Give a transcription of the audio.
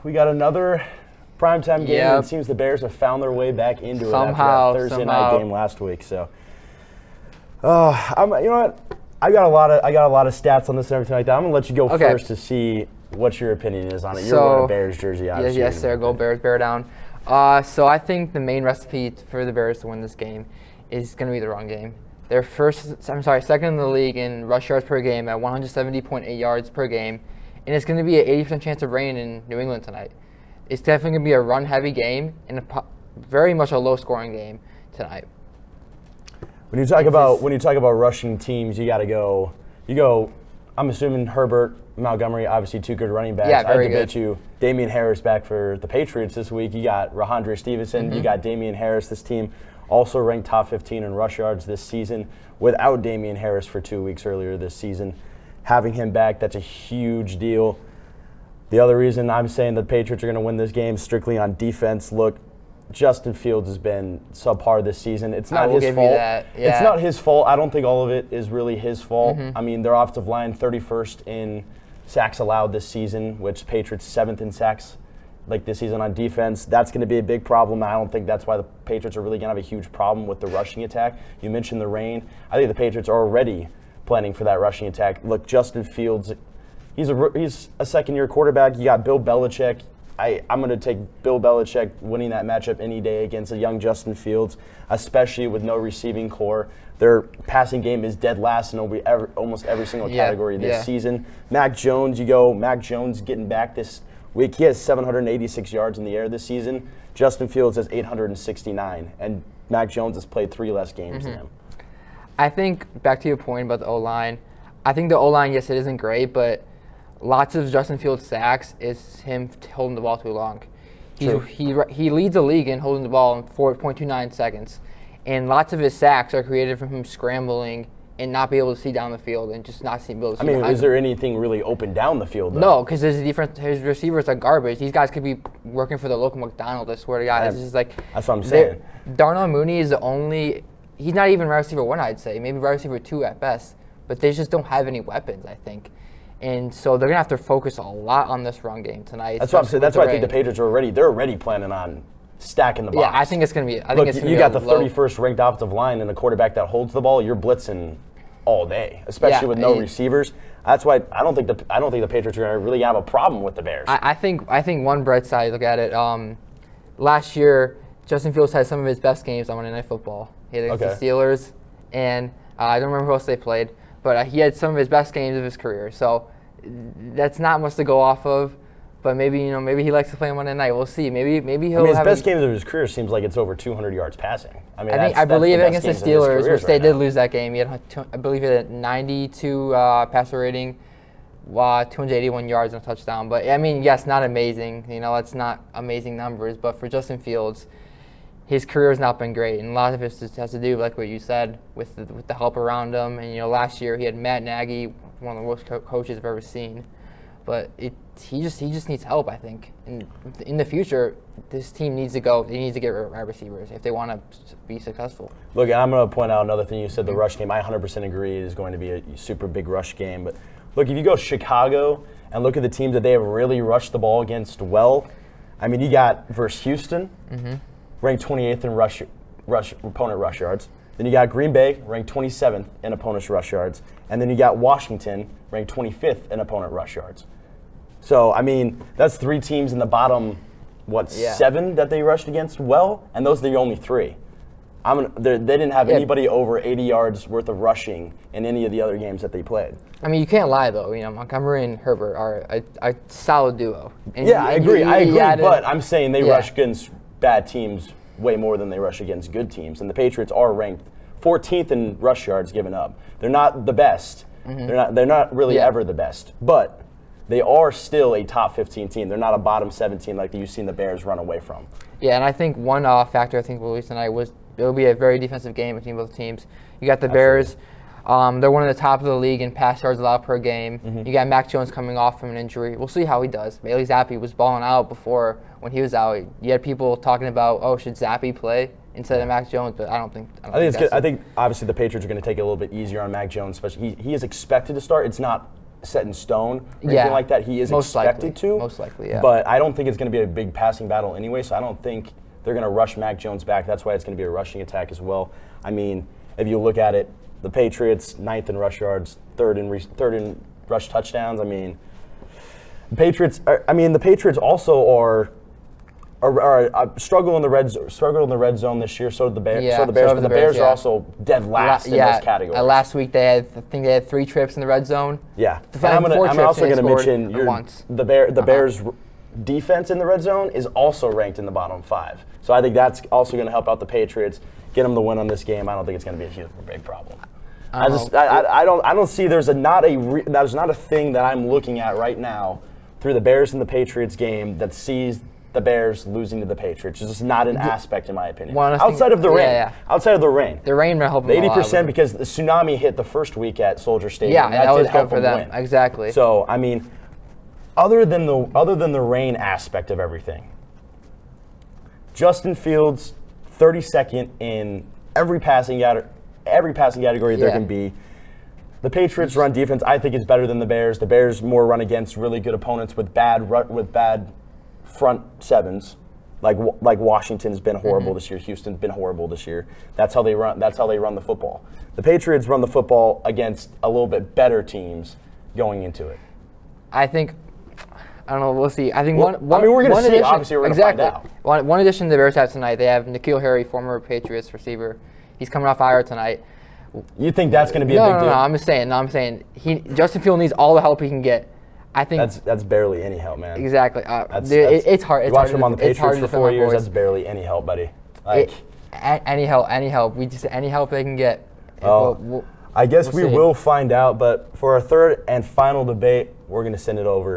We got another primetime game. Yep. It seems the Bears have found their way back into it Somehow, after that Thursday night game last week. So, you know what? I got a lot of stats on this and everything like that. I'm gonna let you go first to see what your opinion is on it. You're wearing a Bears jersey, obviously. Yes, sir. Go Bears, bear down. So I think the main recipe for the Bears to win this game is going to be the run game. They're second in the league in rush yards per game at 170.8 yards per game, and it's going to be an 80% chance of rain in New England tonight. It's definitely going to be a run-heavy game and very much a low-scoring game tonight. When you talk about rushing teams, you got to go. You go. I'm assuming Herbert, Montgomery, obviously two good running backs. Yeah, very I debate you. Damian Harris back for the Patriots this week. You got Rahandre Stevenson. Mm-hmm. You got Damian Harris. This team also ranked top 15 in rush yards this season without Damian Harris for 2 weeks earlier this season. Having him back, that's a huge deal. The other reason I'm saying the Patriots are going to win this game strictly on defense. Look, Justin Fields has been subpar this season. It's not his fault. Yeah. It's not his fault. I don't think all of it is really his fault. Mm-hmm. I mean, their offensive line 31st in sacks allowed this season, which Patriots 7th in sacks like this season on defense. That's going to be a big problem. I don't think that's why the Patriots are really going to have a huge problem with the rushing attack. You mentioned the rain. I think the Patriots are already planning for that rushing attack. Look, Justin Fields, he's a second-year quarterback. You got Bill Belichick. I'm going to take Bill Belichick winning that matchup any day against a young Justin Fields, especially with no receiving core. Their passing game is dead last in almost every single category this season. Mac Jones, Mac Jones getting back this week. He has 786 yards in the air this season. Justin Fields has 869, and Mac Jones has played 3 less games than him. I think, back to your point about the O-line, I think the O-line, yes, it isn't great, but lots of Justin Fields' sacks is him holding the ball too long. He leads the league in holding the ball in 4.29 seconds, and lots of his sacks are created from him scrambling and not be able to see down the field and just not be able to see. I mean, is there anything really open down the field, though? No, because his receivers are garbage. These guys could be working for the local McDonald's, I swear to God. It's just like, that's what I'm saying. Darnell Mooney is the only – he's not even wide receiver 1, I'd say. Maybe wide receiver 2 at best. But they just don't have any weapons, I think. And so they're going to have to focus a lot on this run game tonight. That's what I'm saying. That's why I think the Patriots are already planning on stacking the box. Yeah, I think it's going to be. You got the 31st ranked offensive line and a quarterback that holds the ball. You're blitzing all day, especially with no receivers. That's why I don't think the Patriots are going to really have a problem with the Bears. I think one bright side. Look at it. Last year, Justin Fields had some of his best games on Monday Night Football. He had against the Steelers, and I don't remember who else they played. But he had some of his best games of his career, so that's not much to go off of. But maybe he likes to play on Monday night. We'll see. Maybe he'll. His best games of his career seems like it's over 200 yards passing. I mean, I believe against the Steelers, which they did lose that game. He had, I believe, he had 92 passer rating, 281 yards and a touchdown. But I mean, yes, not amazing. That's not amazing numbers. But for Justin Fields, his career has not been great, and a lot of it just has to do, like what you said, with the help around him. And last year he had Matt Nagy, one of the worst coaches I've ever seen. But he just needs help, I think. And in the future, this team needs to go. They need to get wide receivers if they want to be successful. Look, I'm going to point out another thing you said. The rush game, I 100% agree, is going to be a super big rush game. But look, if you go Chicago and look at the teams that they have really rushed the ball against well, I mean, you got versus Houston. Mm-hmm. Ranked 28th in opponent rush yards. Then you got Green Bay, ranked 27th in opponent's rush yards. And then you got Washington, ranked 25th in opponent rush yards. So, I mean, that's 3 teams in the bottom, 7 that they rushed against well? And those are the only 3. They didn't have anybody over 80 yards worth of rushing in any of the other games that they played. I mean, you can't lie, though. Montgomery and Herbert are a solid duo. I agree, but I'm saying they rush against bad teams way more than they rush against good teams. And the Patriots are ranked 14th in rush yards given up. They're not the best. Mm-hmm. They're not really ever the best. But they are still a top 15 team. They're not a bottom 17 like you've seen the Bears run away from. Yeah, and I think one factor I think we'll lose tonight was it'll be a very defensive game between both teams. You got the Bears. They're one of the top of the league in pass yards allowed per game. Mm-hmm. You got Mac Jones coming off from an injury. We'll see how he does. Bailey Zappi was balling out before when he was out. You had people talking about, should Zappi play instead of Mac Jones? But I think it's good. I think obviously the Patriots are going to take it a little bit easier on Mac Jones, especially he is expected to start. It's not set in stone or anything like that. He is expected to. Most likely, yeah. But I don't think it's going to be a big passing battle anyway, so I don't think they're going to rush Mac Jones back. That's why it's going to be a rushing attack as well. I mean, if you look at it, the Patriots, 9th in rush yards, third in rush touchdowns. I mean, the Patriots also are struggle in the red zone this year. So did the Bears. But the Bears are also dead last in those categories. Last week I think they had 3 trips in the red zone. Yeah, and I'm also going to mention the Bears' defense in the red zone is also ranked in the bottom 5. So I think that's also going to help out the Patriots, get them the win on this game. I don't think it's going to be a big problem. I don't see there's not a thing that I'm looking at right now through the Bears and the Patriots game that sees the Bears losing to the Patriots. It's just not an aspect, in my opinion. Outside of the rain. Yeah. Outside of the rain. The rain might help them 80% because the tsunami hit the first week at Soldier Stadium. Yeah, that was did help good for them. win. Exactly. So, I mean, other than the rain aspect of everything, Justin Fields, 32nd in every passing category there can be. The Patriots' run defense, I think, is better than the Bears. The Bears more run against really good opponents with bad front sevens, like Washington's been horrible this year. Houston's been horrible this year. That's how they run the football. The Patriots run the football against a little bit better teams going into it. I don't know. We'll see. I think we're going to see. Obviously, we're going to find out. One addition the Bears have tonight, they have N'Keal Harry, former Patriots receiver. He's coming off IR tonight. You think that's going to be a big deal? No. I'm saying Justin Fields needs all the help he can get. I think that's barely any help, man. Exactly. It's hard. You watched him on the Patriots for 4 years. That's barely any help, buddy. Any help. We just any help they can get. I guess we will find out. But for our third and final debate, we're going to send it over